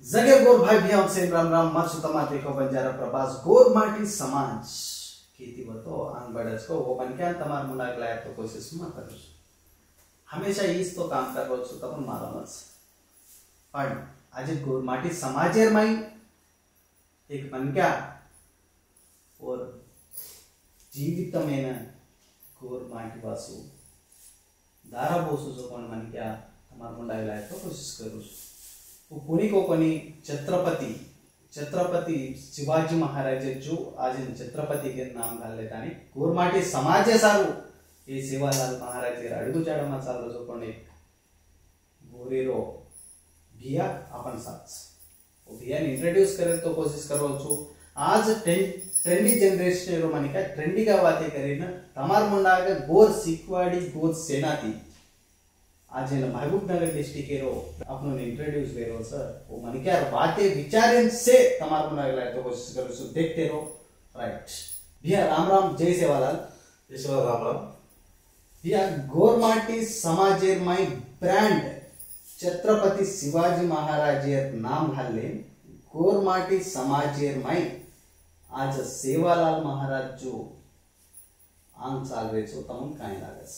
जगे गोर भाई भैया से राम राम मत सुतमा देखो बंजारा प्रभास गोर माटी समाज खेती बतो आंग बड़स को वो बन के तमार मुंडा लाया तो कोशिश मत करो हमेशा इस तो काम कर रो सुता पण मारा मत पण आज गोर माटी समाजेर माई एक मनक्या और जीवित में गोर माटी वासू दारा बोसू जो पण मनक्या तमार मुंडा लाया तो कोशिश करू कोणी को कोणी छत्रपति शिवाजी महाराज जो आज छत्रपति के नाम घाले तानी गोरमाटी समाज सारू ये सेवालाल महाराज अड़गू जाडमा चालू जो पण एक गोरेरो भिया अपन साथ वो भिया ने इंट्रोड्यूस करे तो कोशिश करो छु आज ट्रेंडी जनरेशन रो माने का ट्रेंडी का बातें करे ना तमार मुंडा के गोर सिकवाड़ी गोर सेनाती आज महबूबनगर डिस्ट्रिक्ट रो अपनो ने इंट्रोड्यूस करो सर वो मन क्या बातें विचारन से तमार मुंडा लाए तो कोशिश करो सो देखते रहो राइट भैया राम राम जय सेवालाल राम राम भैया गोरमाटी समाजेर माई ब्रांड छत्रपति शिवाजी महाराजेर नाम घाले गोरमाटी समाजेर माई आज सेवालाल महाराज जो आंग चाल रे छो तमन काय लागस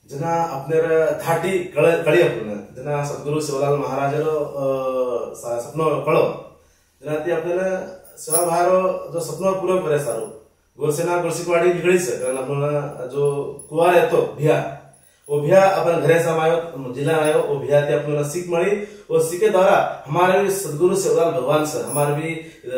जना अपने धाटी कड़ी अपन जना सद्गुरु सेवालाल महाराज सपनो कळो जना ती आपल्याला सेवा भारो जो सपनो पूरा करे सारो गोरसेना गोरसिकवाडी निगड़ी से कारण अपन जो कुवार येतो भिया वो भिया अपन घरे समायो जिला आयो वो भिया ते अपन सीख मळी वो सीखे द्वारा हमारे भी सद्गुरु सेवालाल भगवान से हमारे भी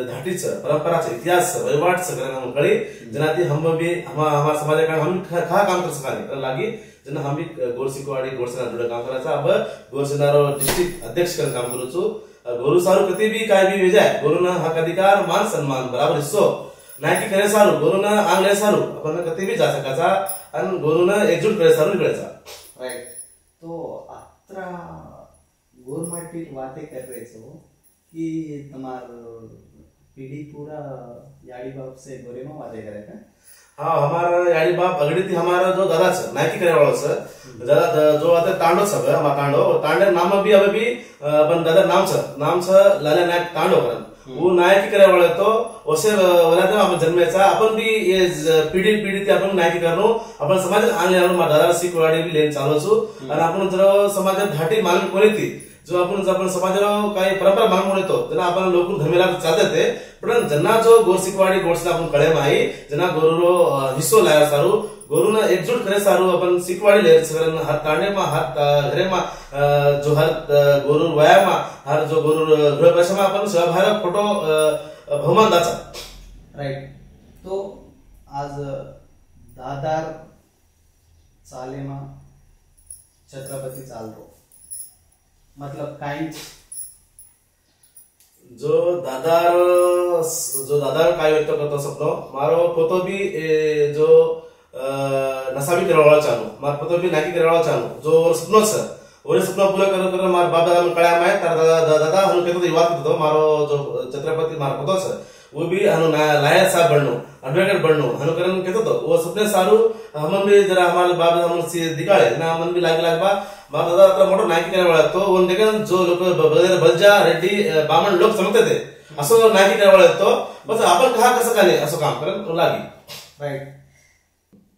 धाटी से परंपरा से इतिहास से वहिवाट से कारण हम कड़ी जना ती हम भी हमारा समाज का हम खा काम कर सकानी लागी जना हम भी गोरसिकवाडी गोरसेना जुड़े काम करायचा अब गोरसेना रो डिस्ट्रिक्ट अध्यक्ष कर काम करू छु गोरु सारू कती भी काय भी वेजाय गोरुना हक अधिकार मान सम्मान बराबर हिस्सो नाही की करे सारू गोरुना आंगले सारू अपन कती भी जा सकाचा अन गोरुना एकजूट करे सारू निकळायचा राइट तो अत्रा गोरमाटी बातें कर रहे छो कि तमार पीढ़ी पूरा याड़ी बाप से गोरे में बातें करे का हाँ हमारा याड़ी बाप अगड़ी थी हमारा जो दादा छ नायकी करे वाला छ दादा जो आता तांडो छ हमारा तांडो तांडे नाम भी अबे भी अपन दादा नाम छ लाला नायक तांडो करन वो नायकी करे वाला तो ओसे वाला तो हम जन्मेचा अपन भी ये पीढ़ी ते अपन नायकी करनो अपन समाज आंगले आलो मा दादा सिकवाडी भी लेन चालू छु आणि आपण जर समाज धाटी मालूम कोणी जो आपण समाजरो काही परंपरा मालूम होतो जना आपण लोक धर्मेला चालते ते पण जना जो गोरसिकवाडी गोरसला आपण कळे माई जना गोरुरो हिस्सो लाया सारू गोरुना एकजूट करे सारू अपन सिकवाडी ले सरन हात ताणे मा हात घरे मा जो हर गोरु वया मा हर जो गोरु गृह प्रवेश मा अपन सहभाग फोटो भवमान दाचा राइट तो आज दादार चाले मा छत्रपति चाल रो मतलब काइंड जो दादार काय व्यक्त करतो सपनो मारो फोटो भी जो नसाबी करवाळा चालू मार फोटो भी नाकी करवाळा चालू जो सपनो छ ओरे सपना पूरा कर मार बाप दादा कळ्या माय तार दादा हनु केतो युवा तो मारो जो छत्रपति मार फोटो छ वो भी हनु लायक साहब बननो एडवोकेट बननो हनु करन केतो तो वो सपने सारू हमन भी जरा हमारे बाप हमन से दिखाळे ना हमन भी लाग बा बाप दादा अത്ര मोठो नायकी करवाळा तो वन देखन जो लोक बलजा रेड्डी बामण लोक समजते ते असो नायकी करवाळा तो बस आपण कहा कसं काले असो काम करन लागी राइट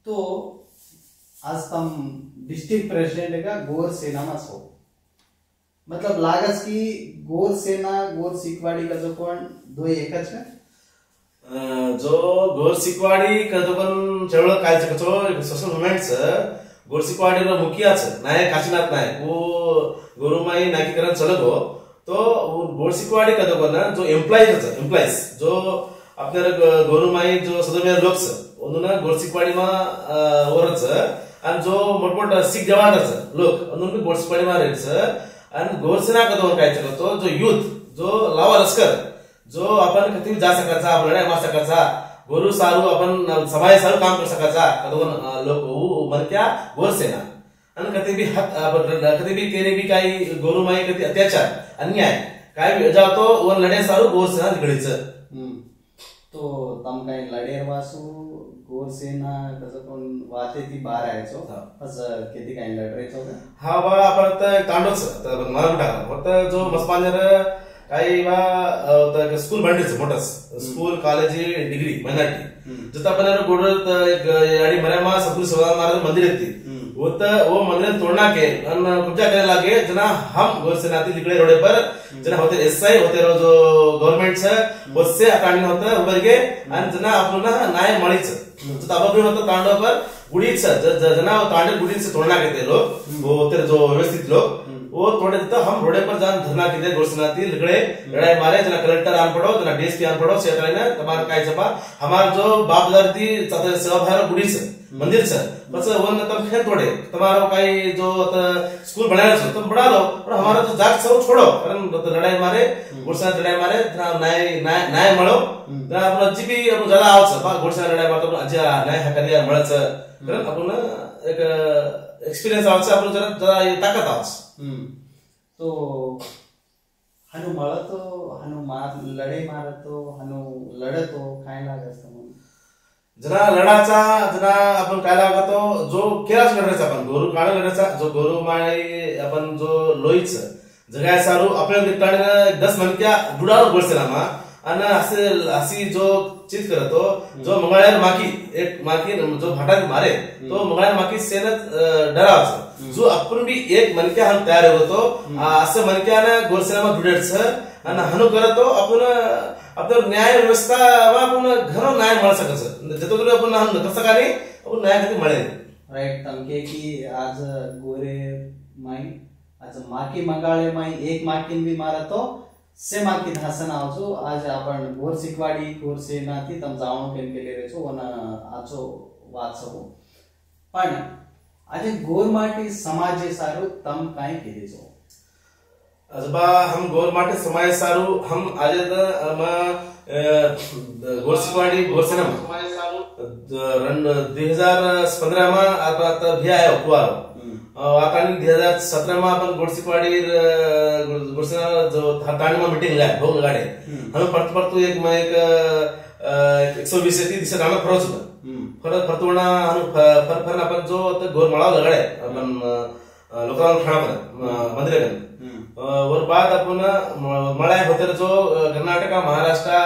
तो आज तम डिस्ट्रिक्ट प्रेसिडेंट का गोर सेना में सो मतलब लागस की गोर सेना गोर सिकवाड़ी का जो कौन दो एकच है जो गोर सिकवाड़ी का तो कौन चलो काय चो सोशल मूवमेंट्स गोर सिकवाड़ी रो मुखिया छ नायक काशीनाथ नायक वो गोरुमाई नाकीकरण चलगो तो गोर सिकवाड़ी का तो कौन जो एम्प्लॉइज जो अपने गोरुमाई जो सदमेर लोक छ उन्होंने गोर सिकवाड़ी मा ओरच आणि जो मोठमोठ सिख जवान लोक उन्होंने गोर सिकवाड़ी मा रेच आणि गोरसेना का तो काय चलतो जो यूथ जो लावा लश्कर जो अपन कती जा सकाचा आपण लढाई मार सकाचा गोरु सारू अपन समाज सारू काम कर सकाचा कदोन लोक वो मरत्या गोरसेना आणि कती भी हक कती भी केने भी काही गोरु माई कती अत्याचार अन्याय काय जातो वर लढाई सारू गोरसेना निगडीच तो तम काही लढेर वासू गोरसेना कसं कोण वाते ती बार यायचो असं किती काही लढरेचो हा बा आपण कांडोच मला टाकला फक्त जो मस्पानेर काही बा स्कूल बांधलीच मोठस स्कूल कॉलेज डिग्री मायनॉरिटी जिथं आपण गोडत एक याडी मर्यामा सतगुरु शिवलाल महाराज मंदिर येते वो मंदिर तोड़ना के कब्जा करने लगे जना हम गोरसेनाती लिखड़े रोडे पर जना होते एसआई होते रो जो गवर्नमेंट से उससे अकांड होता उबर के आणि जना आपण नाय मळीच तो ताबा होता तांडव पर गुडीच जना तांडव गुडीच तोड़ना के थे लोग वो होते जो व्यवस्थित लोग वो तोड़े तो हम रोडे पर जान धरना के गोरसेनाती लिखड़े लड़ाई मारे जना कलेक्टर आन पड़ो जना डीएसपी आन पड़ो सेटाई ने तमार काय छपा हमार जो बाप दादी सेवा भार गुडीच मंदिर से बस वन तब खेत तोड़े तुम्हारा काही जो स्कूल बनाया तो तुम बना लो और हमारा जो जाग सब छोड़ो कारण लड़ाई मारे गोरसेना लड़ाई मारे न्याय मळो आपण जीबी आपण जरा आवच बा गोरसेना लड़ाई मारतो अजी न्याय हकरिया मळच कारण आपण एक एक्सपीरियन्स आवच आपण जरा जरा ताकद आवच तो हनु मळतो हनु मार लड़ाई मारतो हनु लढतो काय लागत जना लढाचा जना आपण काय लागतो जो केलाच लढायचा आपण गोरू काळ लढायचा जो गोरू माळी आपण जो लोईच जगाय सारू आपल्या ठिकाणी 10 मनक्या जुडावर गोरसेनामा आणि असे अशी जो चित करतो जो मंगळार माकी एक माकी जो भाटात मारे तो मंगळार माकी सेनच डरावच जो आपण बी एक मनक्या हम तयार होतो असं मनक्याने गोरसेनामा जुडेच आणि हनु करतो आपण आपलं न्याय व्यवस्था आपण घर न्याय मिळ सकत जतो आपण कसं काय आपण न्याय कधी मिळेल राईट तमके की आज गोरे माई आज माकी मंगाळे माई एक माकीन बी मारतो से माकी धासन आवचो आज आपण गोर सिकवाडी गोर सेनाती तम जावण केले रेचो वन आचो वाचो पण आज गोर माटी समाजे सारू तम काय केलेचो अजबा हम गोर माटे समाज सारू हम आज गोरसिकवाडी गोरसेना 2015 मा आता भी आयो कुवारो आता 2017 मा आपण गोरसिकवाडी गोरसेना जो तांड मा मीटिंग लाय भोग गाडे हम परतो एक 120 ते 30 गाणं फरच फरत फरतोना हम फरफरन आपण जो गोर मळाव लगाडे आपण लोकांना खाना मंदिर और बाद आपण मळाय होते जो कर्नाटक महाराष्ट्र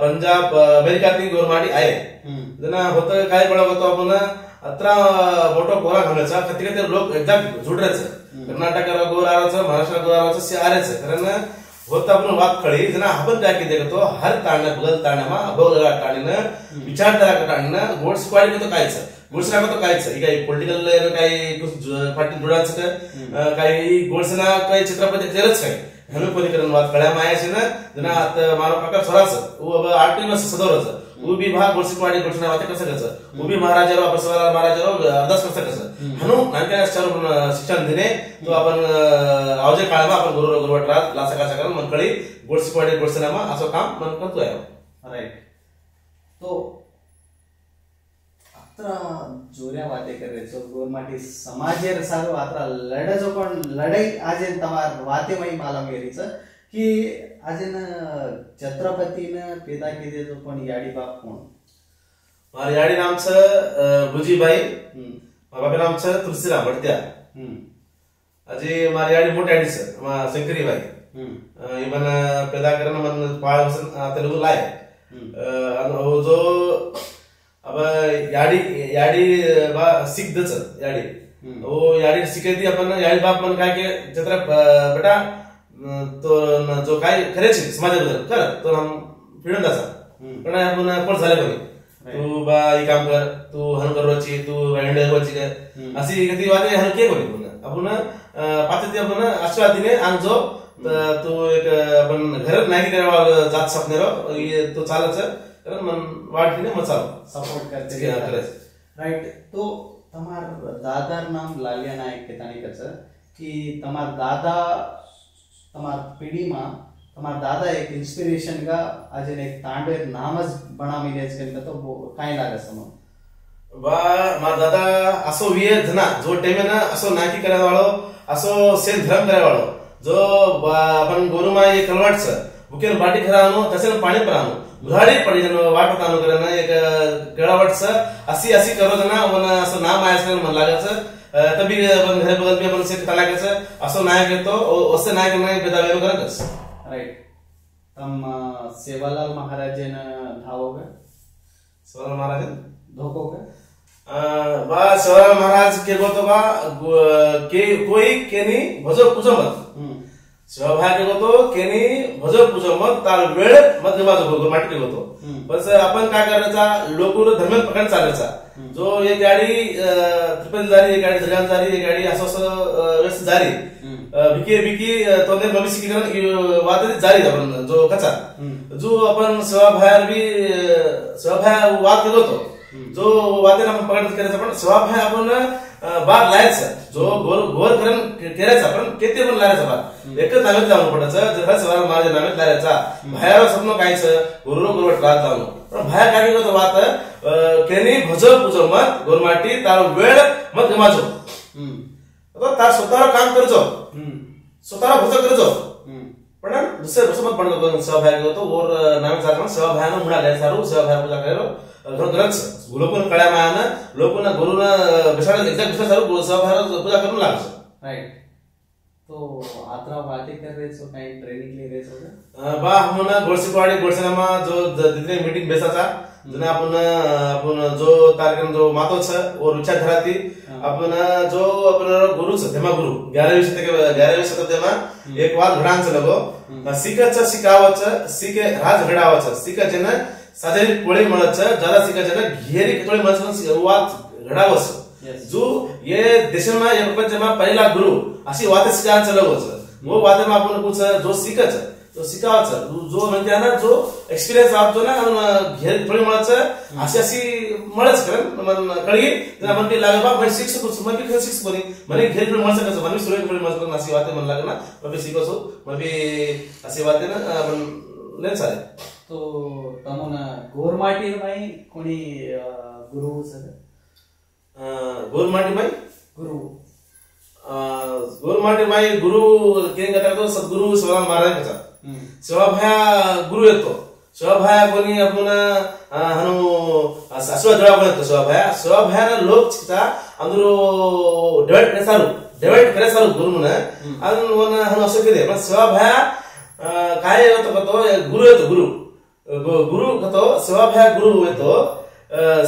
पंजाब अमेरिका ती गोरमाडी आहे जना होत काय बळ होतो आपण अत्रा मोठो गोरा घालायचा कधी कधी लोक एक्झॅक्ट जुडरायचं कर्नाटक गोराचं महाराष्ट्र गोराचं से आरेचं कारण होत आपण वाद खळी जना आपण काय केले तो हर ताण बदल ताणमा अभोग ताणीनं विचारधारा ताणीनं गोड स्क्वाड तो कायचं गोरसेना तो कायच काही पॉलिटिकल काही पार्टी जुडायचं काही गोरसेना काही चित्रपती तेरच काय हनु पलीकरण वाद कळ्या मायाचे ना जना आता मारो काका छोराच वो आर्टिनस सदोरच वो भी भाग गोरसिकवाडी गोरसेना वाते कसं कसं वो भी महाराजारो अपसवाला महाराजारो अरदास कसं कसं हनु नानका चार शिक्षण दिने तो आपण आवजे काळमा आपण गुरुवट लासा काचा करून मनकळी गोरसिकवाडी गोरसेनामा असं काम मन करतोय राईट तो जोर्या वाते करे जो गोरमाटी समाजेर सारो आत्रा लढजो पण लढाई आज तमार वाते मई मालम गेरीच की आज छत्रपतीनं पैदा केले जो पण याडी बाप कोण मार याडी नामचं बुजीबाई बाबा नामचं तुलसीराम भटत्या अजे मार याडी मोठी याडी सर शंकरीबाई इवन पैदा करण मन पाळ तेलुगु लाय जो अब याडी बा सिद्धच याडी वो याडी सिकेती अपन याडी बाप मन काय के जत्रा बेटा तो जो काय खरेच समाजाबद्दल कर तो हम पिढून जासा पण आपण कोण झाले कोणी तू बा ही काम कर तू हन करवाची तू हँडल करवाची कर अशी कधी वादे हन के कोणी पण आपण पाचती आपण आशीर्वादीने आणजो तू एक आपण घरात नाही करावा जात सपनेरो तो चालच कारण मन वाटतीने मचाल सपोर्ट करते राइट तो तमार दादार नाम लालिया नायक के तानी कच कि तमार दादा तमार पीढ़ी मा तमार दादा एक इंस्पिरेशन का आज एक तांडव एक नामच बना मिलेच के तो काय लागे सम वा मा दादा असो विये जना जो टेमे ना असो नाकी कराय वाळो असो सेल धर्म कराय वाळो जो आपण गोरुमा एक कलवाटच बुकेन बाटी खरानो तसे पाणी परानो घाडी पडी जन वाट तानो करना एक केळावटस असी असी करो जना वन असं नाम आयसन मन लागायचं तभी अपन घर बगल में अपन से तलाकाचं असं नायक येतो असं नायक नाही बेदावेलो करतस राइट तम सेवालाल महाराजन धावोगे सेवालाल महाराज धोकोगे बा सेवालाल महाराज के गोतो बा के कोई केनी भजो पूजो मत सेवाभाग के गोतो केनी भजो पूजो मत तार वेळ मत माझो माटी के गोतो बस आपण काय करायचा लोकूर धर्म पकड चालायचा जो एक गाडी त्रिपल जारी एक गाडी दर्गान जारी एक गाडी असं असं व्यस्त जारी बिकी बिकी तोंडे भविष्य की वाद जारी आपण जो कचा जो आपण सेवाभाग भी सेवाभाग वाद केलो तो जो वादेन आपण पकड करायचा पण सेवाभाग आपण बार लायचं जो गोर करून करायचा पण किती पण लायचा बार एकच नामेत लावून पडायचं जर सेवालाल महाराज नामेत लायचा बाहेर स्वप्न कायचं गुरु गुरुवट राहत लावून पण बाहेर काय करतो वात केनी भजो पूजो मत गोरमाटी तार वेळ मत गमाजो तो तार स्वतःला काम करजो स्वतःला भजो करजो पण दुसरे बसमत पण सहभागी होतो और नामे जाता सहभागानं म्हणाले सारू सहभाग पूजा करायलो ग्रंथ लोकन कळ्या मायानं लोकन गुरुना बसाडा एकदा दुसरा सारू सहभाग पूजा करून लागतो राइट तो आत्रा बातें कर रहे सो काही ट्रेनिंग ले रहे सो बा हमना गोळसीपाडी गोळसनामा जो तिथे मीटिंग बेसाचा जने आपण जो कार्यक्रम जो मातो छ और विचार धराती आपण जो आपण गुरु छ धमा गुरु 11वी शताब्दीमा एक वाद घडांच लगो सिकच सिकावच सिके राज घडावच सिकजन साजरी पोळी मळच जरा सिकजन घेरी तोळी मळच वाद घडावच जो ये देशमा या प्रपंचमा पहिला गुरु अशी वाद सिकांच लगोच वो वादमा आपण कुछ जो सिकच तो सिकावाचा जो म्हणजे ना जो एक्सपिरियन्स आपतो ना घेर थोडी मळच अशी अशी मळच करन मन कळगी आपण ते लागबा पण शिक्षक मन बी शिक्षक बनी मने घेर थोडी मळच कसं मन सुरेख थोडी मळच करून अशी वाते मन लागना मग शिकवसो मग अशी वाते ना आपण ले सारे तो तमोना गोरमाटी भाई कोणी गुरु सर गोरमाटी भाई गुरु गोरमाटी भाई गुरु केन करता तो सद्गुरु सेवालाल महाराज कचा सेवाभाया गुरु येतो सेवाभाया कोणी आपण हनु सासवा जळा पण येतो सेवाभाया लोक चिता अंदरो डिवाइड करे सारू गुरु ने अन वन हनु असं केले पण सेवाभाया काय येतो कतो गुरु येतो गुरु कतो सेवाभाया गुरु येतो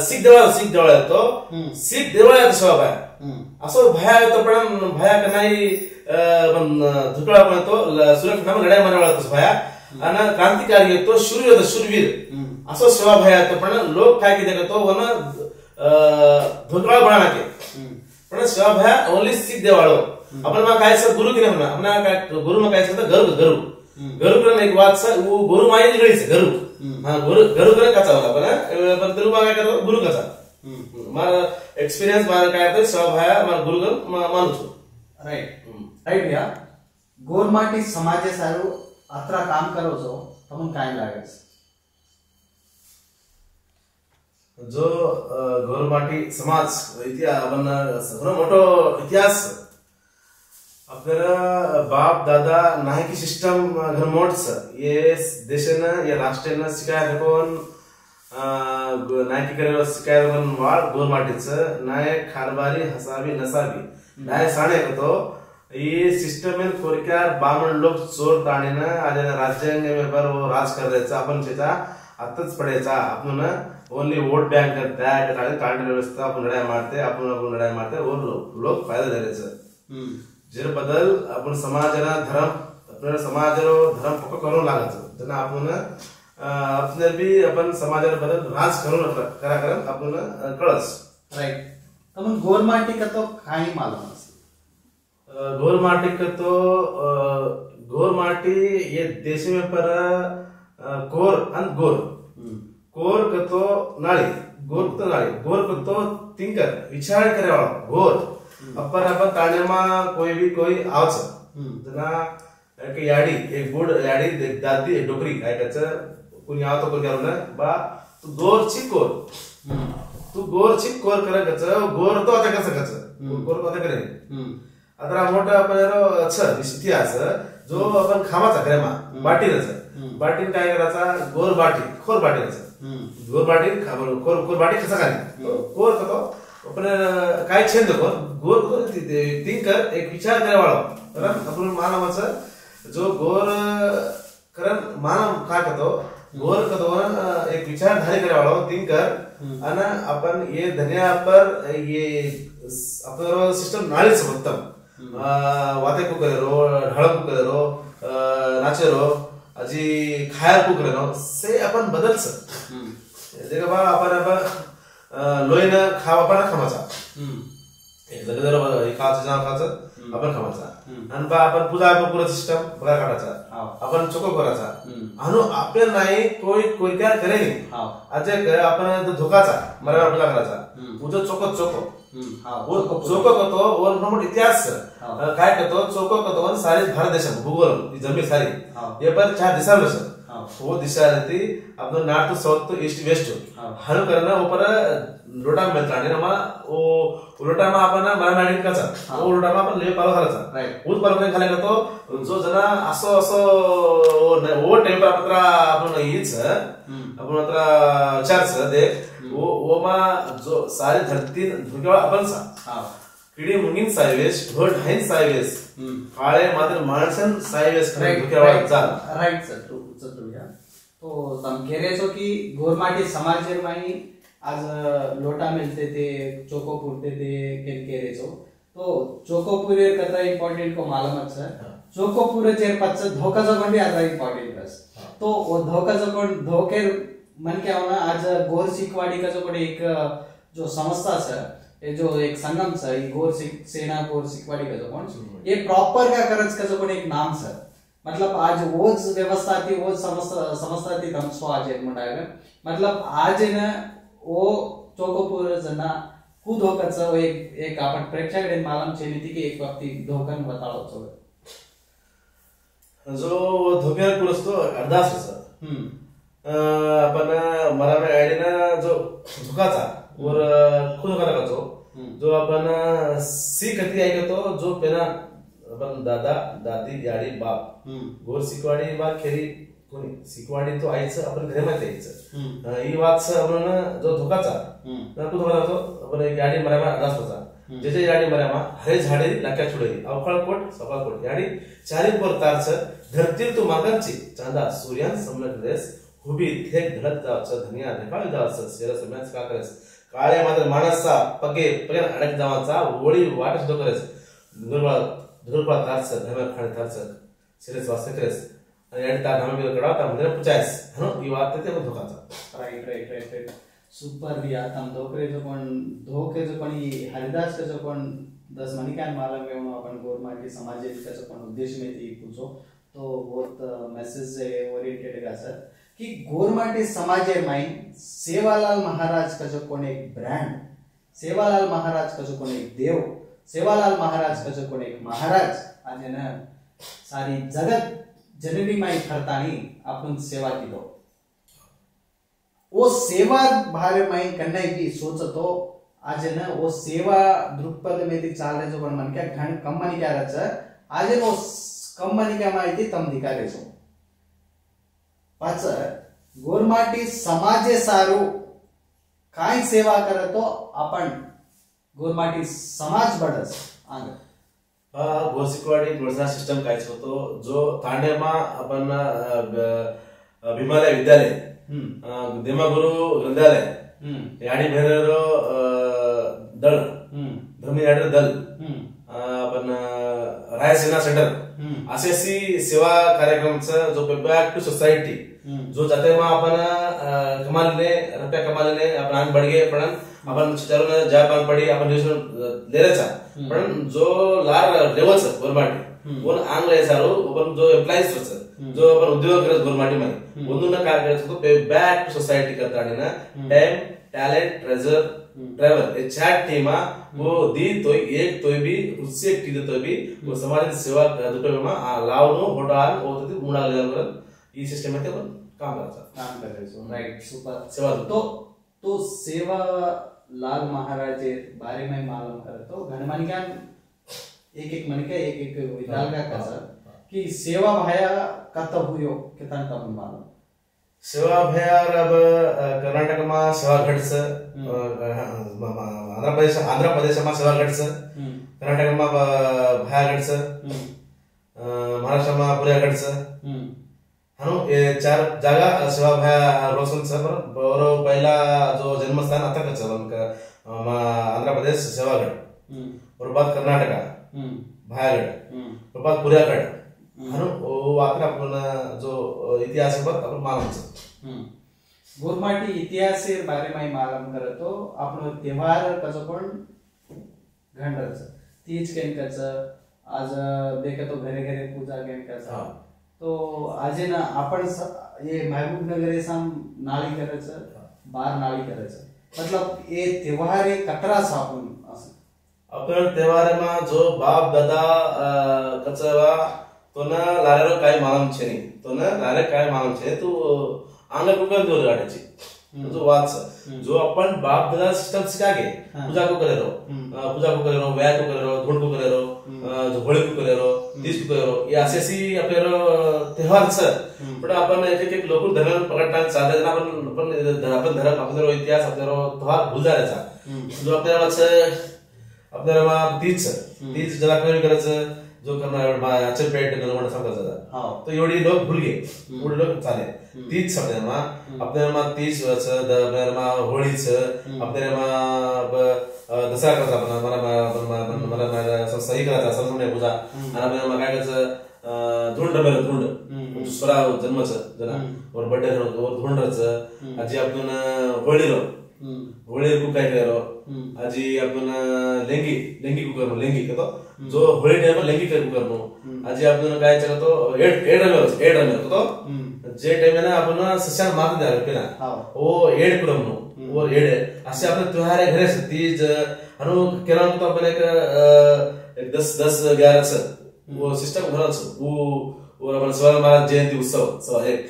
सिख देवळा येतो सिख देवळा येतो सेवाभाया असो भया येतो पण भया कनाई धुकळा पण येतो सुरक्षित नाम लढाई मारवाळा येतो भया आणि क्रांतिकारी येतो शूरवीर असो सेवा भया येतो पण लोक काय किती करतो वन धुकळा बना के पण सेवा भया ओनली सिख देवाळो आपण मा काय सर गुरु किने म्हणा आपण काय गुरु मा काय सर गरु करन एक बात सर वो गुरु माई निगडी से गरु हां गरु करे कचा होला पण तेलुगु मा काय करतो गुरु कचा मार एक्सपीरियंस मार काय तो सेवा भया मार गुरु मानु छु राइट भैया गोरमाटी समाजे सारू अत्रा काम करो जो तमन काय लागे जो गोरमाटी समाज इतिहास आपण सगळं मोठो इतिहास आपल्याला बाप दादा नाही की सिस्टम घरमोटच ये देशनं या राष्ट्रानं शिकाय कोण नायकी करेल शिकाय पण वाळ गोरमाटीच नाय खारबारी हसावी नसावी नाय साणे करतो ये सिस्टम में कोरक्यार बामण लोक चोर ताणीनं आलेला राज्यांग व्यापार वो राज करायचा आपण त्याचा आताच पडायचा आपण ओनली वोट बँक त्या कांड व्यवस्था आपण लढाई मारते और लोक फायदा द्यायचं जर बदल आपण समाजाला धर्म आपल्या समाजाला धर्म पक्क करून लागायचं त्यांना आपण आपल्या बी आपण समाजाला बदल राज करून करा करत आपण कळस राइट तमन गोरमाटी का तो काही मालूम गोरमाटी का तो गोरमाटी ये देश में पर कोर अन गोर का तो नाली गोर तो नाली गोर का तो थिंकर विचार करे वाला गोर अपन ताणेमा कोई आवच जना एक याडी एक गुड याडी एक दादी एक डोकरी काय कच कोणी आवतो कोणी आवना बा तू गोर चिकोर करे कच गोर तो आता कसं गोर तो आता करे आता मोठा आपण अच्छा इतिहास जो आपण खामाचा ग्रेमा बाटीचं बाटीन काय करायचा गोर बाटी खोर बाटीचं गोर बाटी खोर बाटी कसा खाली गोर कतो आपण काय छेद गोर तिंकर एक विचार करावा कारण आपण मानवाचं जो गोर कारण मानव काय करतो गोर कतो एक विचारधारी करावा तिंकर आणि आपण ये धनिया पर ये आपण सिस्टम नाळीच उत्तम वाते को करेरो ढाळ को करेरो नाचेरो अजी खायर को करेरो से अपन बदलच देखा बा आपण लोईन खावा पण खामाचा एक जगदर एकाच जाव खाचं आपण खामाचा आणि बा आपण पूजा पुरा सिस्टम बघा काढायचा आपण चोको करायचा आणि आपल्याला नाही कोई काय करे नाही अजय आपण धोकाचा मरा आपला करायचा तुझं चोको वो चोको कतो और प्रमुख इतिहास काय करतो चोको कतो सारे भारत देश भूगोल जमीन सारी ये पर 4 दिशा में वो दिशा रहती अपना north to south to east west हल करना ऊपर लोटा मिळता आणि ना वो उलटा मा आपण मराठी काचा वो उलटा मा आपण ले पालो घालायचा उल पालो खाले करतो जो जना असो वो टेम्परेचर आपण हीच आपण आता चार्ज देख वो मा जो सारी धरती धुकेवा आपण सा किडी मुंगिन सायवेस ढोल ढाईन सायवेस काळे मात्र माणसन सायवेस धुकेवा चाल राइट सर तो तम कह रहे हो कि गोरमाटी समाज में आज लोटा मिलते थे चोको पुरते थे कह रहे तो चोकोपुर कथा इंपॉर्टेंट को मालूम है चोकोपुर चेर पच्च धोका जगोन भी आता इंपॉर्टेंट बस तो वो धोका जगोन धोके मन क्या होना आज गोर सिखवाड़ी का जो एक जो संस्था है ये जो एक संगम है ये गोर सेना गोर सिखवाड़ी का जो कौन ये प्रॉपर का करज का जो एक नाम है मतलब आज वो व्यवस्था थी वो समस्या थी तम सो आज एक मुंडाएगा मतलब आज ना वो चोकोपुर जना खुद होकर एक आपण प्रेक्षक मालूम चली थी कि एक व्यक्ति धोकन बताओ तो जो धोक्याला पुरस्तो अर्धास आपण मला आयडिया जो धोकाचा और खुद धोका जो आपण सी कधी ऐकतो जो पेना अपन दादा दादी याडी बाप गोर सिकवाडी बा खेरी कोणी सिकवाडी तो आईचं आपण घरामध्ये यायचं ही वाच आपण जो धोकाचा ना तू धोका जातो आपण एक गाडी मरामा दास होता जे जे गाडी मरामा हरे झाडे लाक्या छुडे अवकाळकोट सकाळकोट गाडी चारी पर तारच धरती तू मागंची चांदा सूर्यान समलक देस हुबी थेक धडक जावचं धनिया ढकाळ जावचं शेर समयाच का करस काळे मात्र माणसा पगे पगे अडक जावाचा वळी वाट सुद्धा करस दुर्बळ तारच धर्म खाणे तारच शेर स्वास्थ्य करस आणि याडी तार नाम बिल कडावता म्हणजे पुचायस हनो ही बात ते धोकाचा राइट सुपर दिया तम धोके जो पण ये हरिदास का जो पण 10 मनी का मालूम है अपन गोरमाटी समाज का जो पण उद्देश्य में थी पूछो तो बहुत मैसेज से ओरिएंटेड का सर कि गोरमाटी समाज में सेवालाल महाराज का जो कोण एक ब्रांड सेवालाल महाराज का जो कोण एक देव सेवालाल महाराज का जो कोण एक महाराज आज ना सारी जगत जननी माई फरतानी अपन सेवा की दो वो सेवा भारे माई करने की सोचतो आज ना वो सेवा दृक्पथ में थी चाल रहे जो पण मन क्या घण कंपनी क्या रहा आज वो कंपनी क्या माहिती तम दिखा रहे सो पाच गोरमाटी समाजे सारू काय सेवा करतो आपण गोरमाटी समाज बडस आंग गोरसिकवाडी प्रोत्साहन सिस्टम कायच होतो जो तांडेमा आपण विमालय विद्यालय देमागुरु ग्रंथालय याडी भेरेरो दल धर्मी याडी दल आपण रायसेना सेंटर असे सेवा कार्यक्रमचं जो बॅक टू सोसायटी जो जाते मग आपण कमालने रुपया कमालने आपण आंग बडगे पण आपण चितारून ज्या पान पडी आपण लेरेचा पण जो लार लेवलचं गोरमाटी कोण आंग लेसारो आपण जो एम्प्लॉईज जो अपन उद्योग करत गोरमाटी मध्ये ಒಂದನ್ನ काय करायचं तो बॅक टू सोसायटी करता आणि ना टाइम टैलेंट ट्रेजर ट्रैवल ये चार टीमा वो दी तो एक तो भी उससे एक टी तो भी वो समाज सेवा दुटे में लावनो होटाल होते मुंडा ले जाकर ये सिस्टम में काम कर रहे सो राइट सुपर सेवा तो सेवा लाल महाराज के बारे में मालूम कर तो घनमानिका एक एक मन के एक एक विदाल का कसर कि सेवा भाया कत हुयो कितना तब मालूम सेवा भयार अब कर्नाटक में सेवागढ़ से आंध्र प्रदेश में सेवागढ़ से कर्नाटक में भयागढ़ से महाराष्ट्र में पुरियागढ़ से हनु ये 4 जागा सेवा भया रोशन से और पहला जो जन्म स्थान अतक है उनका आंध्र प्रदेश सेवागढ़ और बाद कर्नाटक भयागढ़ और बाद पुरियागढ़ हनु वो आखिर अपन जो इतिहास पर अपन मालूम है गोरमाटी इतिहास के बारे में मालूम करे तो आपण त्योहार कसं पण घंडच तीज केन कच आज देखे तो घरे घरे पूजा केन कच तो आज ना आपण ये महबूब नगर साम नाळी करच बार नाळी करच मतलब ये त्योहार एक कतरा सापून असं अपन त्योहार में जो बाप दादा कचवा तो ना लारेरो काय मालूम छे नहीं तो ना लारे काय मालूम छे तो आंग कुकर दो गाडीची जो वाच जो अपन बाप दादा सिस्टम सिखा के पूजा को करे रो व्याय को करे रो धुंड को करे रो जो होळी को करे रो तीज को करे रो ये असेसी आपले त्योहार छ पण आपण एक एक लोक धर्म पकडतात साधे जण आपण धर्म आपले इतिहास आपले त्योहार भूल जायचा जो आपल्याला आपल्याला तीज जरा कमी करायचं जो करणार पेट निर्माण सांगायचा तो एवढी लोक भूल गे एवढे लोक चाले तीच समजा आपल्याला तीच आपल्याला होळीच आपल्याला दसरा करायचा आपण मला सही करायचा समजून पूजा आणि आपल्याला काय करायचं धुंड स्वरा जन्मच जरा और बर्थडे और धुंडच आजी आपण होळी को काय करो आजी आपण लेंगी को करनो लेंगी तो जो होळी टाइम लेंगी को करनो आजी आपण काय करतो एड रमेर तो जे टाइम ना आपण सशान मार द्या पेला ओ एड कडमनो वो एड असे आपण त्योहार आहे घरे तीज अनु केला तो आपण एक 10 11 से वो सिस्टम घरच वो अपन स्वर्ण महाराज जयंती उत्सव सो एक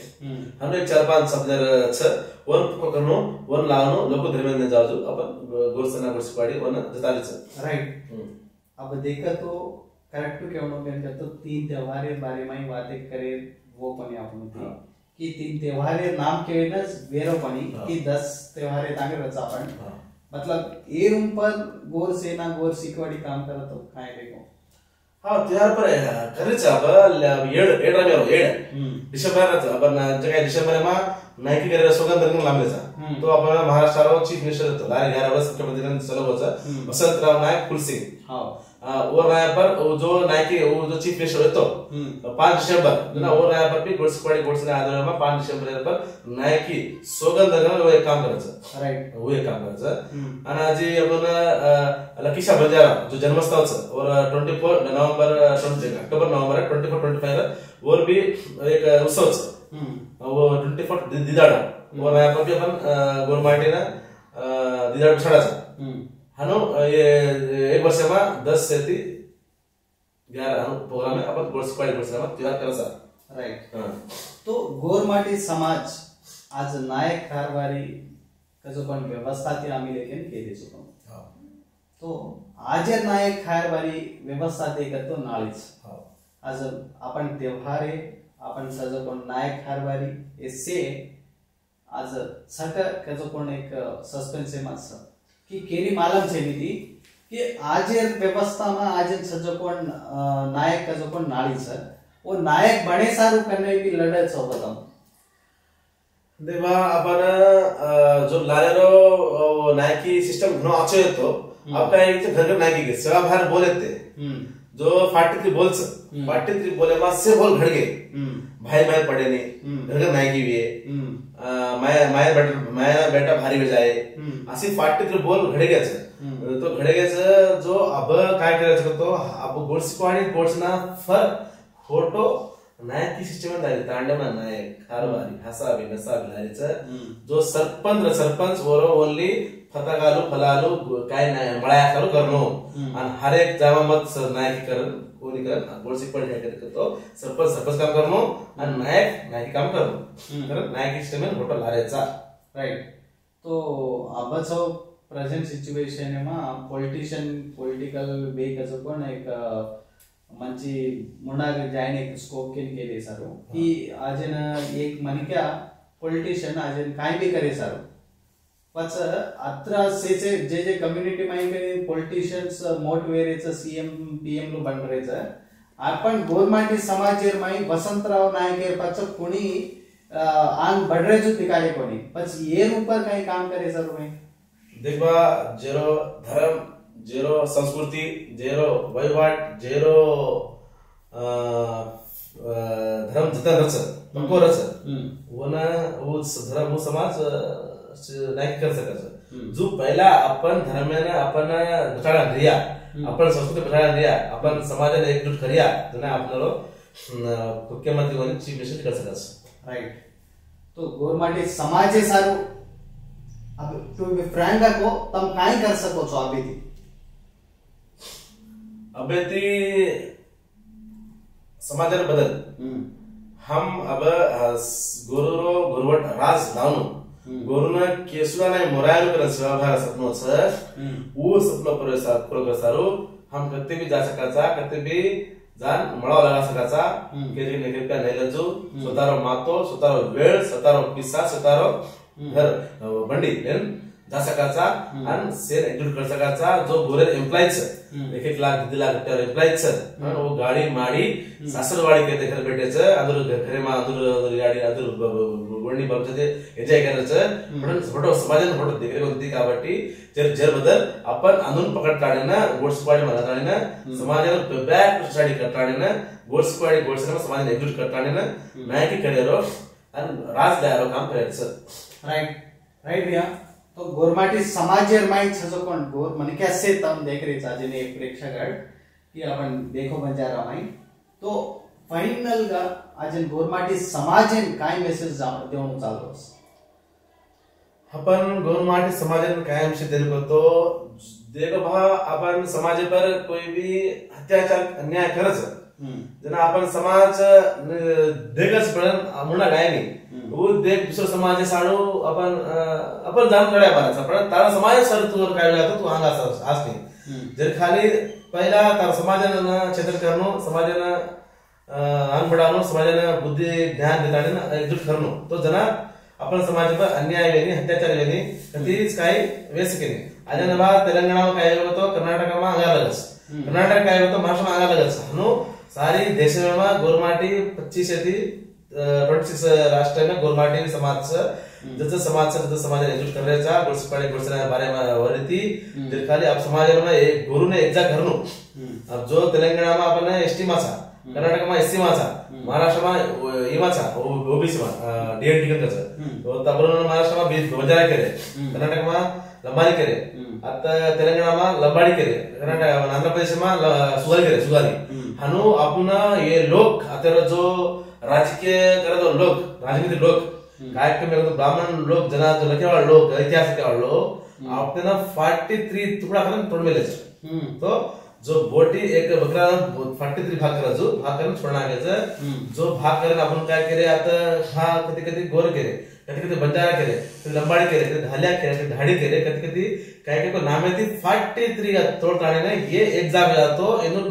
हम एक 4-5 सप्ताह छ वन पकड़नो वन लावनो लोक धर्म में जाओ अपन गोरसना गोरसपाड़ी वन जतालीच राइट अब देखा तो करेक्ट केवनो बेन तो 3 त्योहार के बारे में बातें करे वो पनि आपण थी कि 3 त्योहार के नाम के ना वेरो पनि कि 10 त्योहार तांगे रचा आपण मतलब ए रूम पर गोर सेना गोर सिकवाड़ी काम करत तो काय देखो हाँ त्योहार पर खरंच अब एड डिसेंबर अपन जगह डिसेंबर में नायकी करे सोगंद रंग लांबलेचा तो आपण महाराष्ट्रारो चीफ मिनिस्टर होतो 11 वर्ष मुख्यमंत्री चालू होता वसंतराव नायक कुलसिंग हां और राय पर जो नायकी वो जो चीफ मिनिस्टर होतो 5 डिसेंबर ना और राय पर भी गोडसपाड़ी गोडसने आधार में 5 डिसेंबर पर नायकी सोगंद रंग वो एक काम करायचं राइट वो एक काम करायचं आणि आज आपण लकीशा बंजारा जो जन्मस्थळ और 24 नवंबर 20 अक्टूबर नवंबर 24 25 और भी एक उत्सव वो 24 दिदाड़ा और यहाँ पर भी अपन गोरमाटी ना दिदाड़ छड़ाचा हनो ये एक वर्ष में 10 से 11 प्रोग्राम है अपन गोरसपाड़ी गोरसना त्योहार करासा राइट तो गोरमाटी समाज आज नायक कारभारी कसं पण व्यवस्था ती आम्ही लेखन केली चुकून तो आज नायक कारभारी व्यवस्था ते करतो नाळीच आज आपण त्योहारे आपण सजो कोण नायक कारभारी एसे आज सक कसं कोण एक सस्पेन्स है मास कि केरी मालूम छे नीति कि आज व्यवस्था में आज सजो कोण नायक कसं कोण नाळीच वो नायक बने सारू करने की लड़ाई छो बताऊं देवा अपन जो लारेरो नायकी सिस्टम घणो आछो तो अब काय घर घर नायकी के सेवा भार बोले थे जो फाटी बोले मां से बोल घड़ गए भाई भाई पड़े नहीं घर घर नायकी भी है माया बेटा भारी बजाए अशी फाटी बोल घड़े गए तो घड़े गए जो अब काय करायचं तो अब गोडसपाड़ी गोडसना फर फोटो नायकी सिस्टम दारी तांडमा नायक कारभारी हसावी नसावी दारीचं जो सरपंच वरो ओनली फतागालू फलालू काय नाही मळ्या करू करनो आणि हर एक जावा मत नायकी कर कोणी कर गोडसपाड़ी काय करतो सरपंच काम करनो आणि नायकी काम करनो कारण नायकी सिस्टम फोटो लारेचा राइट तो आबाचो प्रेजेंट सिच्युएशन में पॉलिटिशियन पॉलिटिकल वे कसं पण एक మంచి मुंडाग जायने एक स्कोप केले सारो की आजन एक मनिक्या पॉलिटिशियन आजन काय बी करे सारो पच अत्र से जे कम्युनिटी माइंड पॉलिटिशियन्स मोट वेरेच सीएम पीएम लो बनरेच आपण गोरमाटी समाजेर माई वसंतराव नायकेर पच कुणी आन बडरेज तिकाले कोणी पच ये ऊपर काही काम करे सर में देखबा जेरो धर्म जेरो संस्कृति जेरो वहिवाट जेरो धर्म जितना रच उनको रच वो ना वो धर्म वो समाज नाही कर सकत जो पहिला आपण धर्माने आपण बचाडा रिया आपण संस्कृती बचाडा रिया आपण समाजाने एकजूट करिया जना आपलो मुख्यमंत्री बनी चीफ मिनिस्टर कर सकत राइट तो गोरमाटी समाजे सारू अब टू बी फ्रैंक को तम काय कर सको छो अबेती समाजर बदल हम अब गुरुवट राज लावनो गोरुना केसुला नाही मोरायलो कर सेवाभार सपनो छ वो सपनो प्रोग्रेसारो हम कते भी जा सकाचा कते भी जान मळा लगा सकाचा केरी ने केका नाही लजो स्वतारो मातो स्वतारो वेळ स्वतारो पिसा स्वतारो घर बंडी जा सकाचा आणि सेल एग्जीक्यूट कर सकाचा जो गोरे एम्प्लॉयज 1 लाख 2 लाख रुपया एम्प्लॉयज वो गाडी माडी सासरवाडी के घर भेटेच अदर घरे मा अदर गाडी अदर गोणी बघते एन्जॉय करायचं पण फोटो समाजाने फोटो देखरे होती కాబట్టి जर बदल आपण आणून पकड काढणं गोडस्पाडी मला काढणं समाजाला बॅक स्टडी करताना गोडस्पाडी समाजाने एग्जीक्यूट करताना नायकी कडेरो आणि राज द्यारो काम करायचं राइट राइट भैया तो गोरमाटी समाजेर माई छजो कोण गोर मन कैसे तम देख रही चाजने एक प्रेक्षक की आपण देखो बंजारा माई तो फाइनल गा आजन गोरमाटी समाजेन काय मेसेज देऊन चालतोस आपण गोरमाटी समाजेन काय मेसेज देतो तो देखो भा आपण समाज पर कोई भी अत्याचार अन्याय करच जना आपण समाज देखच पण मुना काय नाही वो देख दुसरा समाज साडू आपण जाण कड्या पाराचा पण तारा समाज सर तुवर काय लागतो तू अंगा आस नाही जर खाली पहिला तारा समाजाने क्षेत्र करनो समाजाने आंबडानो समाजाने बुद्धी ज्ञान देताना एकजूट करनो तो जना आपण समाज पर अन्याय वेनी अत्याचार वेनी कधीच काही वेस केली आजन बा तेलंगणा काय होतो कर्नाटक मा अंगा लगस कर्नाटक काय होतो महाराष्ट्र मा अंगा लगस हनु सारी देश में गोरमाटी 25 से 26 राष्ट्र में गोरमाटी समाज जैसे समाज एकजूट करायचा गोरसपाडी गोरसना बारे में वरती जर खाली आप समाज में एक गुरु ने एकजा करनो अब जो तेलंगाना में अपन एसटी माचा कर्नाटक में एससी माचा महाराष्ट्र में इमाचा ओबीसी में डीएनटी करता तो तबरो महाराष्ट्र में बंजारा करे कर्नाटक में लंबाडी करे आता तेलंगाना में लंबाडी करे कर्नाटक आंध्र प्रदेश में सुगारी करे सुगारी हनु आपण ये लोग अतर जो राजकीय करतो लोग राजनीतिक लोग काय में ब्राह्मण लोग जना जो लखेवाळ लोग ऐतिहासिक लोग आपने 43 टुकड़ा करन तोड़ मेले तो जो बोटी एक बकरा 43 भाग करून छोडना घ्यायचं जो भाग करून आपण काय केले आता हा कधी कधी गोर केले कधी कधी बंजारा केले कधी लंबाडी केले कधी धाल्या केले कधी धाडी केले कधी कधी काय काय नामे ती 43 तोड़ काढणे ये एग्जाम जातो इनो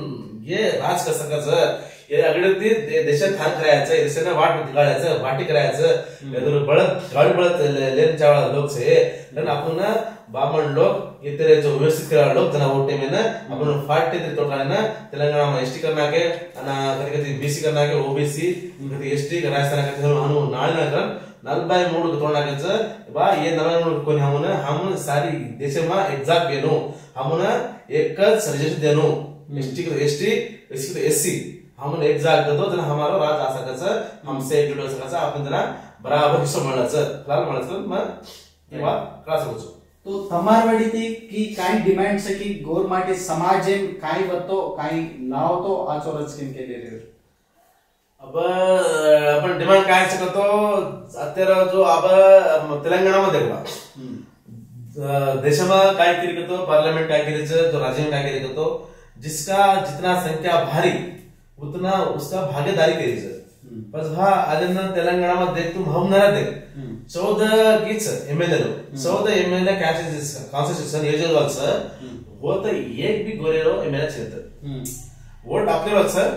ये राज कसं कसं ये अगदी देशात थान करायचं देशाने वाट काढायचं वाटी करायचं यादर बळत गाडी बळत लेन चावळा लोक से पण आपण बामण लोक इतरे जो व्यवस्थित करा लोक जना वोटे में ना अपन 43 तो काढणे तेलंगाना में एसटी करना के अना कधी कधी बीसी करना के ओबीसी कधी एसटी राजस्थान के हनु नाळना कर 43 तोडण्याचं बा ये 43 कोणी हमन सारी देश में एग्जाक्ट गेनो हमन एकच सजेशन देनो एसटी एससी हम एग्जाक्ट देतो जना हमारो राज आ सकाचं हमसे एकजूट हो सकाचं आपण जना बराबर हिस्सा मिळायचं लाल मिळायचं मग तेव्हा क्लास होतो तो तमारवाडी ती की काय डिमांड से की गोरमाटी समाजेन काय वतो काय लावतो आचोरच किन केले अब आपण डिमांड काय सकतो અત્યારે जो अब तेलंगाना मध्ये बघा देशमा काय केली करतो पार्लिमेंट काय केली जो राज्य में काय केली करतो जिसका जितना संख्या भारी उतना उसका भागीदारी करीच बस हा आजन तेलंगाना में देख तुम हम ना देख 14 किच एमएलए 14 एमएलए कॉन्स्टिट्यूशन ये जो वाल सर वो तो एक भी गोरेरो एमएलए छेत्र वोट आपल्यावर सर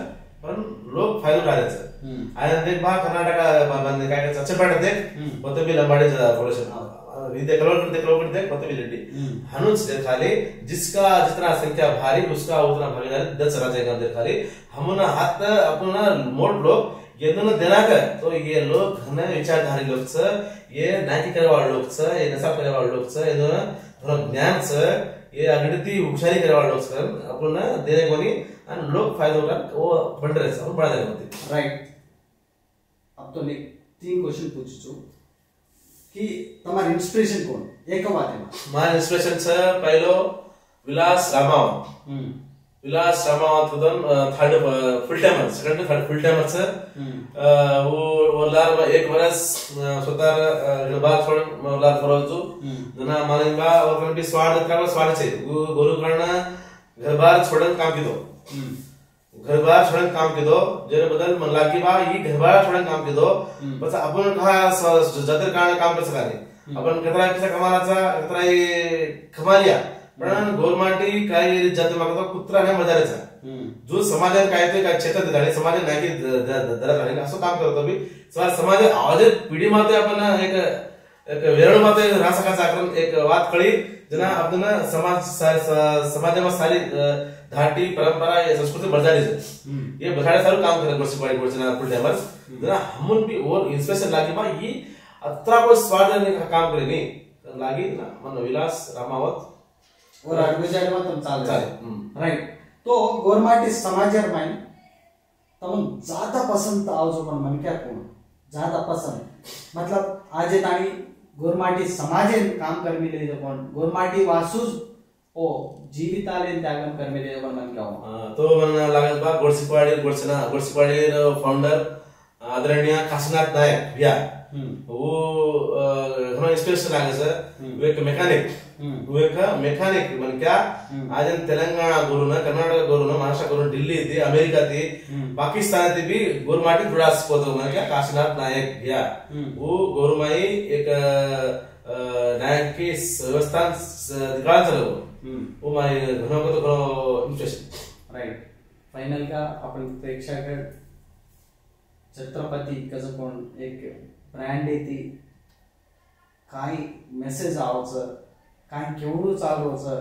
पण लोक फायदा उठायचं आणि देख बा कर्नाटक काय काय अच्छे पाठ देख पत भी लंबाड़े पॉपुलेशन इधे करोड़ देख पत भी लड्डी हनुच दे खाली जिसका जितना संख्या भारी उसका उतना भागीदारी 10 राज्य का दे खाली हमना हाथ अपना मोट लोग ये दोनों देना कर तो ये लोग घने विचारधारी लोग छ ये नाकी करे वाले लोग छ ये नशा करे वाले लोग छ ये दोनों थोड़ा ज्ञान छ ये अगड़ती हुशारी करे वाले लोग छ अपना देने को नहीं અને લોક ફાયદો ઉઠાવે वो बढ़ रहे છે बढ़ा देने होती राइट। अब तो मैं 3 क्वेश्चन पूछ छू कि तुम्हारा इंस्पिरेशन कौन एक बात है माय इंस्पिरेशन छ पहलो विलास रामावत खुदन third full timer second third full timer छ वो लार एक वर्ष स्वतः बात छोड़ लार फरोजू जना मालिंबा और भी स्वाद छे गोरु करणा घर बार छोड़न काम की दो घर बार छोड़न काम के दो जेरे बदल मन लागी बा ये घर बार छोड़न काम के दो बस अपन कहा जतर कारण काम कर सका नहीं अपन कतरा पैसा कमानाचा कतरा कमा लिया पण गोरमाटी काही जाते मागतो कुत्रा नाही मजारेचा जो समाजात काय ते काय क्षेत्रात झाले समाज नाही की दरा झाले असं काम करतो बी समाज आवाज पिढी माते आपण एक वेरण माते रासकाचा आक्रम एक वात कळी जना आपण समाजाમાં सारी धाटी परंपरा ये संस्कृति बढ़ाने से ये बढ़ाने सारू काम करे गोरसिपाड़ी गोरचना फुल टाइमर जना हमन भी और इंस्पिरेशन लागी बा ये अत्रा को स्वाद ने काम करे नहीं लागी ना मन विलास रामावत और अडगुजाड में तुम चाल राइट। तो गोरमाटी समाजर में तुम ज्यादा पसंद आओ जो पण मन क्या कोण ज्यादा पसंद मतलब आज ताणी गोरमाटी समाजे काम करमी ले जो पण गोरमाटी वासूज ओ जीविताले त्यागम करमी ले जो पण मन क्या हो तो मन लागत बा गोरसिपाड़ी फाउंडर आदरणीय काशीनाथ नायक भैया वो घणो इंस्पिरेशन लागे सर वो एक मेकॅनिक मन क्या आज तेलंगाणा गुरुन कर्नाटक गुरुन महाराष्ट्र गुरुन दिल्ली थी अमेरिका थी पाकिस्तान थी भी गोरमाटी जुड़ा सको मन क्या काशीनाथ नायक भैया वो गोरुमाई एक नायक की व्यवस्था दिखा चलो वो माय घणो को तो घणो इंस्पिरेशन राइट। फाइनल का आपण प्रेक्षक छत्रपती कसं कोण एक ब्रँड येते काय मेसेज आवचं काय केवढं चालवचं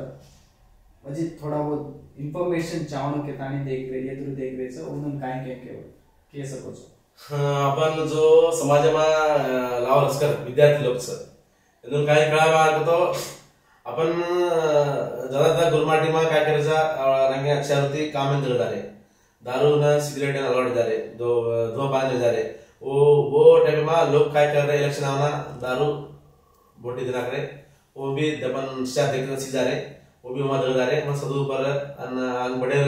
म्हणजे थोडा बहुत इन्फॉर्मेशन चावण के ताणी देख रे येतरू देख रे सो उन्हन काय के सकोच आपण जो समाजमा लाव रसकर विद्यार्थी लोक सर इथून काय कळावा तो आपण ज्यादा गुरमाटी मा काय करायचा रंगे अक्षरती काम करतारे दारू न सिगरेट न अलवाट जारे दो धूमपान जारे वो टाइम में लोग काय कर रहे इलेक्शन आना दारू वोट देना करे वो भी दबन शायद देखने सी जा रहे वो भी वहां जा रहे हम सदु पर अन बड़े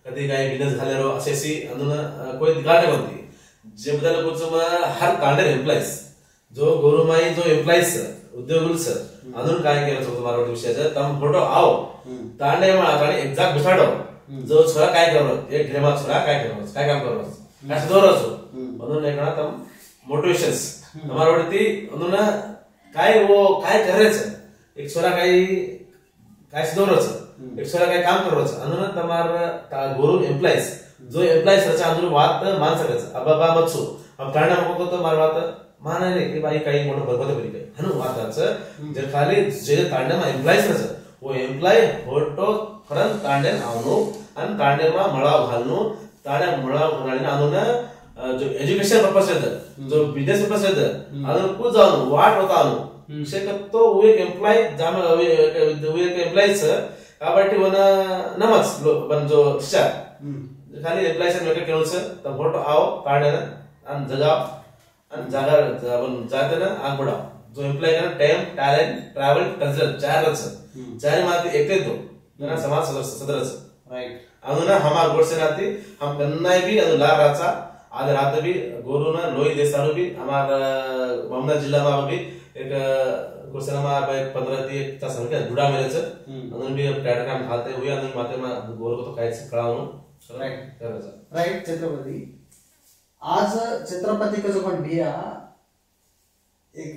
कधी काय बिझनेस झाले रो असेसी अजून कोई दिगाटे बनती जे बदल कुछ हर कांडर एम्प्लॉइज जो गोरुमाई जो एम्प्लॉइज उद्योगुल सर अजून काय केलं होतं मारो विषयाचं तम फोटो आओ तांडे मा ताणे एक्झॅक्ट बिसाडो जो छोरा काय कररो एक घेमा छोरा काय कररो काय काम कररो काय दोरस म्हणून एक ना तम मोटिवेशन्स તમારા વડતી અનુન काय वो काय करायचं एक छोरा काय सुधारायचं एक छोरा काय काम करायचं अनुन तमार गोरु एम्प्लॉइज जो एम्प्लॉइज रचा अनुन वात मान सकायचं अबाबा मत्सू हम कारणा मको तो मार वात माना नाही की बाई काही मोठं बरोबर बरी काय हनु वाताचं जे खाली जे तांडमा एम्प्लॉइज रचा वो एम्प्लॉय फोटो खरं तांडेन आवनो आणि तांडेमा मळाव घालनो ताड्या मळाव घालणे अनुन जो एजुकेशन पर्पस है जो बिजनेस पर्पस है अदर को जानो वाट होतानो शेकतो वो एक एम्प्लॉय जाम वो एक एम्प्लॉयज కాబట్టి వన నమస్ बन जो स्टार खाली एम्प्लॉयज मेक केळस त फोटो आओ काढे आणि जगा आणि जागा आपण जाते ना आग बडा जो एम्प्लॉय का टाइम टैलेंट ट्रैवल कल्चर चार माते एकते तो ना समाज सदस्य राइट अदुना हमार गोडसे नाती हम कन्नाय भी अदु ला राचा आज रात भी गोरुना लोई देसारो भी हमार मामला जिल्ला में भी एक गोरसेना में 15 ती एक तास के जुड़ा मेरे से अदुन भी टाटा काम खाते हुए अदुन माते में गोर को तो काय से कळावनो राइट राइट छत्रपति आज छत्रपति का जो पण बिया एक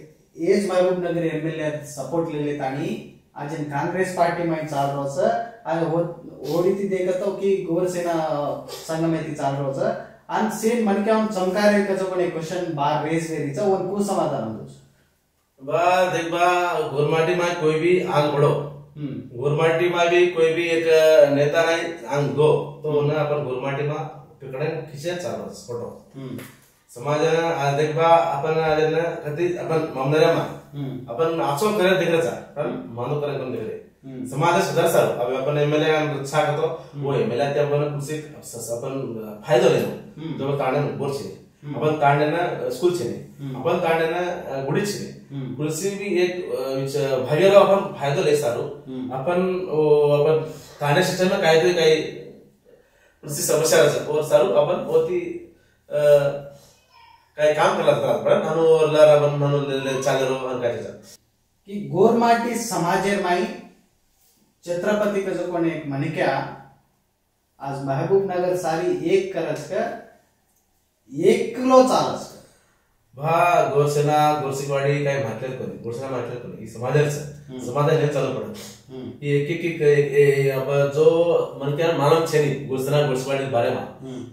एज महबूब नगर एमएलए सपोर्ट ले लेतानी आज इन कांग्रेस पार्टी में चाल रहो सर आणि होडी देखतो की गोरसेना संघ में ती चाल रोज आणि सेन मन के चमकारे कचो पण क्वेश्चन बार रेस वेरीचा वन को समाधान होतो बा देख बा गोरमाटी में कोई भी आग बढ़ो गोरमाटी में भी कोई भी एक नेता नहीं आंग दो तो ना अपन गोरमाटी में पिकड़े खिचे चालो फोटो समाज देख बा अपन आले ना कधी अपन मामनाऱ्या मा अपन आचो करे दिखरेचा पण मानो करे कोण दिखरे समाज सुधारसाल अब अपन एमएलए अच्छा करतो वो एमएलए ते अपन कुर्सी अपन फायदा लेनो जो कांडे बोरचे अपन कांडे ना स्कूल छे अपन कांडे ना गुडी छे कुर्सी भी एक भागेरो अपन फायदा ले सारो अपन अपन कांडे शिक्षण में काय तो काय कुर्सी समस्या और सारो अपन होती काय काम करला पण नानो लरा बन नानो चालेरो आणि काय की गोरमाटी समाजेर माई छत्रपति का जो कोण एक मनिक्या आज महबूब नगर सारी एक करच का एक किलो चालच भा गोरसेना गोरसिकवाडी काय म्हटले कोणी गोरसेना म्हटले कोणी समाजाचं समाज हे चालू पडत एक एक अब जो मनक्या मालूम छे नी गोरसेना गोरसिकवाडी बारे में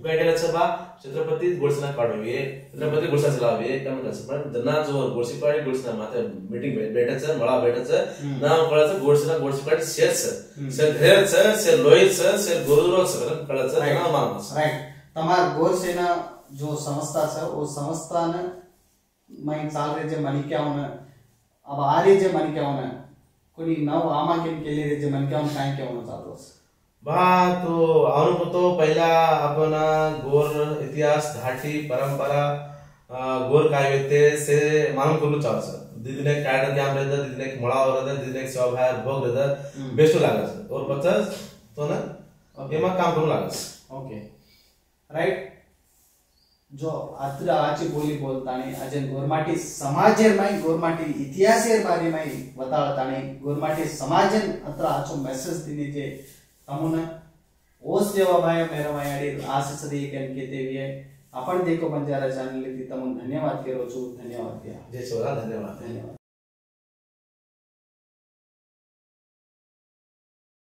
काय केलं बा छत्रपति गोरसेना काढवे छत्रपति गोरसेना चलावे काम करायचं पण त्यांना जो गोरसिकवाडी गोरसेना माते मीटिंग भेटायचं मला भेटायचं नाव कळायचं गोरसेना गोरसिकवाडी शेअर्स से घेरचं से लोईचं से गोरुरो सगळं कळायचं नाव मानस राइट तमार गोरसेना जो संस्था है वो संस्था ने मैं चाल रहे जे मनिक्यावन अब आ रहे जे मनिक्यावन कोणी नव आमा के लिए जे मनिक्यावन काय केवन चालतो बा तो आवनु तो पहिला आपण गोर इतिहास धाटी परंपरा गोर काय होते से मालूम करू चाहतो दीदीने काय ध्यान रहता दीदीने मळा रहता दीदीने स्वाभाव भोग रहता बेस्ट लागस और पचास तो ना एमा काम करू लागस ओके राइट जो अत्र आची बोली बोलताने अजन गोरमाटी समाजेर माई गोरमाटी इतिहासेर बारे माई बताळताने गोरमाटी समाजन अत्र आचो मेसेज दिने जे तमुन ओस देवा भाई मेरा मायाडी आशीष दे के देविये आपण देखो बंजारा चैनल ती तमुन धन्यवाद करो छु धन्यवाद जय शिवराम धन्यवाद धन्यवाद।